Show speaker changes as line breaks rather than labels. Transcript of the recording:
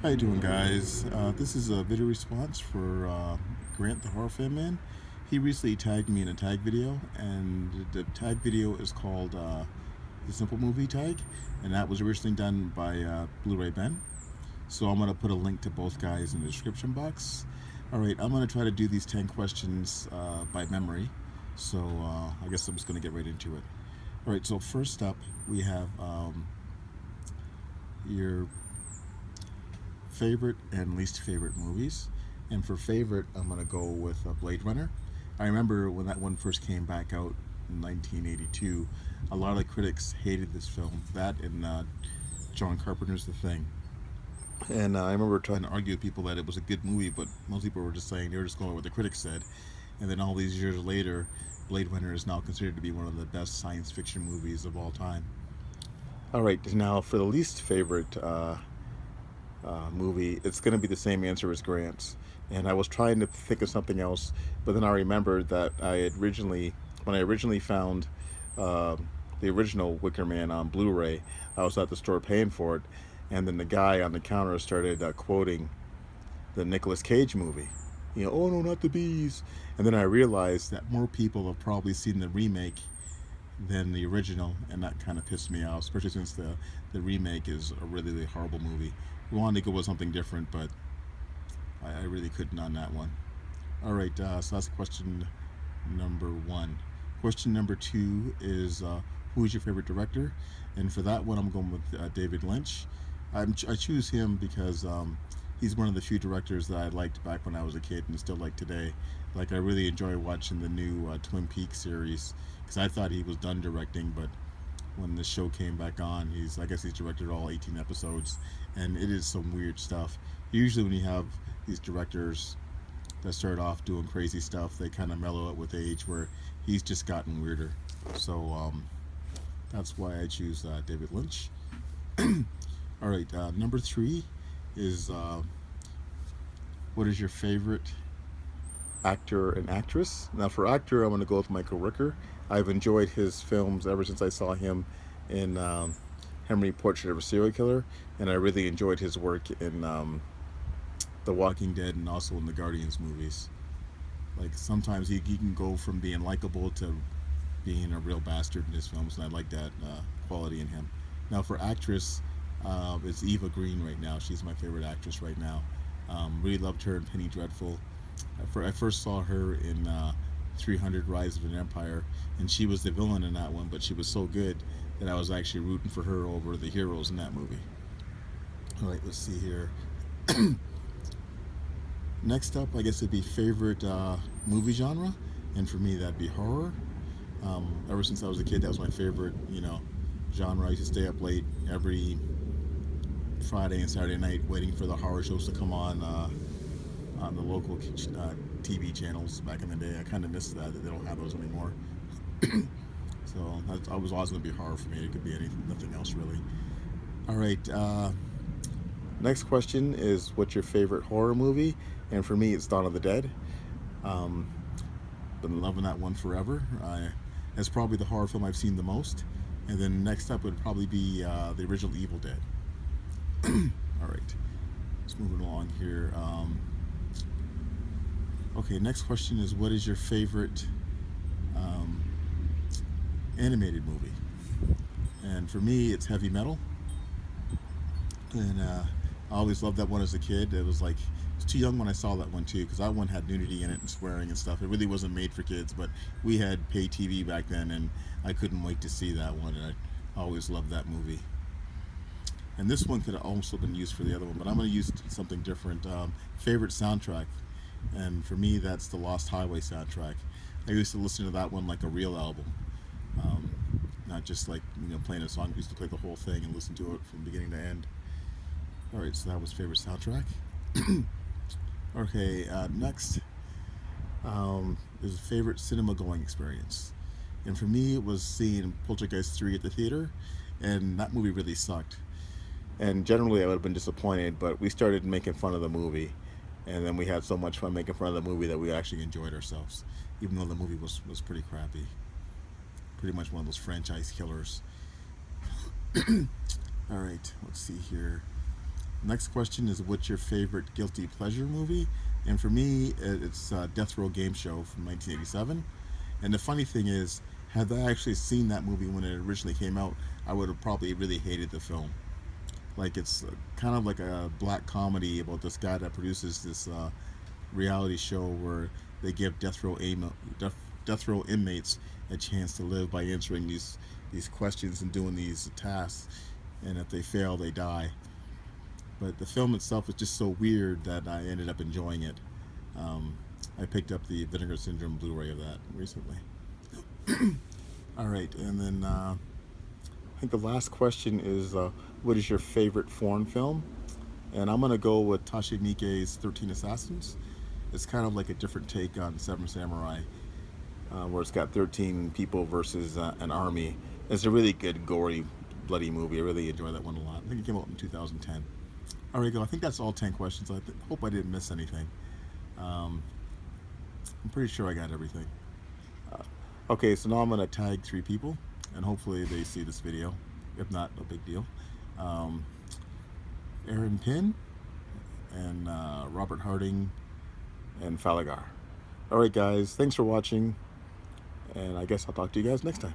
How you doing, guys? This is a video response for Grant, the horror fan man. He recently tagged me in a tag video, and the tag video is called the Simple Movie Tag, and that was originally done by Blu-ray Benn. So I'm going to put a link to both guys in the description box. Alright, I'm going to try to do these 10 questions by memory, so I guess I'm just going to get right into it. Alright, so first up we have your favorite and least favorite movies. And for favorite, I'm going to go with Blade Runner. I remember when that one first came back out in 1982, a lot of the critics hated this film. That and John Carpenter's The Thing. And I remember trying to argue with people that it was a good movie, but most people were just saying, they were just going with what the critics said. And then all these years later, Blade Runner is now considered to be one of the best science fiction movies of all time. Alright, now for the least favorite movie, it's going to be the same answer as Grant's. And I was trying to think of something else, but then I remembered that when I originally found the original Wicker Man on Blu-ray, I was at the store paying for it, and then the guy on the counter started quoting the Nicolas Cage movie. You know, oh no, not the bees. And then I realized that more people have probably seen the remake than the original, and that kind of pissed me off, especially since the remake is a really, really horrible movie. We wanted to go with something different, but I really couldn't on that one. Alright, so that's question number one. Question number two is who is your favorite director? And for that one, I'm going with David Lynch. I choose him because he's one of the few directors that I liked back when I was a kid and still like today. Like, I really enjoy watching the new Twin Peaks series, because I thought he was done directing, but when the show came back on, I guess he's directed all 18 episodes, and it is some weird stuff. Usually when you have these directors that start off doing crazy stuff, they kind of mellow out with age, where he's just gotten weirder. So that's why I choose David Lynch. Alright, number three is what is your favorite actor and actress? Now for actor, I'm going to go with Michael Rooker. I've enjoyed his films ever since I saw him in Henry Portrait of a Serial Killer, and I really enjoyed his work in The Walking Dead and also in the Guardians movies. Like, sometimes he can go from being likable to being a real bastard in his films, and I like that quality in him. Now for actress, it's Eva Green right now. She's my favorite actress right now. Really loved her in Penny Dreadful. I first saw her in 300 Rise of an Empire, and she was the villain in that one, but she was so good that I was actually rooting for her over the heroes in that movie. Alright, let's see here. Next up, I guess it'd be favorite movie genre, and for me that'd be horror. Ever since I was a kid, that was my favorite, genre. I used to stay up late every Friday and Saturday night waiting for the horror shows to come on the local TV channels back in the day. I kind of miss that they don't have those anymore. So I was always going to be horror for me. It could be nothing else really. Alright, next question is, what's your favorite horror movie? And for me, it's Dawn of the Dead. Been loving that one forever. It's probably the horror film I've seen the most. And then next up would probably be the original Evil Dead. Alright, let's move along here. Okay, next question is, what is your favorite animated movie? And for me, it's Heavy Metal. And I always loved that one as a kid. It was too young when I saw that one too, because that one had nudity in it and swearing and stuff. It really wasn't made for kids, but we had pay TV back then, and I couldn't wait to see that one, and I always loved that movie. And this one could have also been used for the other one, but I'm going to use something different. Favorite soundtrack, and for me that's the Lost Highway soundtrack. I used to listen to that one like a real album, not just like playing a song. I used to play the whole thing and listen to it from beginning to end. Alright, so that was favorite soundtrack. Okay, next is favorite cinema going experience. And for me, it was seeing Poltergeist 3 at the theater, and that movie really sucked. And generally I would have been disappointed, but we started making fun of the movie, and then we had so much fun making fun of the movie that we actually enjoyed ourselves, even though the movie was pretty crappy. Pretty much one of those franchise killers. Alright, let's see here. Next question is, what's your favorite guilty pleasure movie? And for me, it's Death Row Game Show from 1987. And the funny thing is, had I actually seen that movie when it originally came out, I would have probably really hated the film. Like, it's kind of like a black comedy about this guy that produces this reality show where they give death row inmates a chance to live by answering these questions and doing these tasks, and if they fail, they die. But the film itself is just so weird that I ended up enjoying it. I picked up the Vinegar Syndrome Blu-ray of that recently. All right, and then I think the last question is, what is your favorite foreign film? And I'm gonna go with Tashi Miike's 13 Assassins. It's kind of like a different take on Seven Samurai, where it's got 13 people versus an army. It's a really good, gory, bloody movie. I really enjoyed that one a lot. I think it came out in 2010. All right, go. I think that's all 10 questions. I hope I didn't miss anything. I'm pretty sure I got everything. Okay, so now I'm going to tag 3 people, and hopefully they see this video. If not, no big deal. Aaron Pinn, and Robert Harding, and Falagar. All right, guys, thanks for watching, and I guess I'll talk to you guys next time.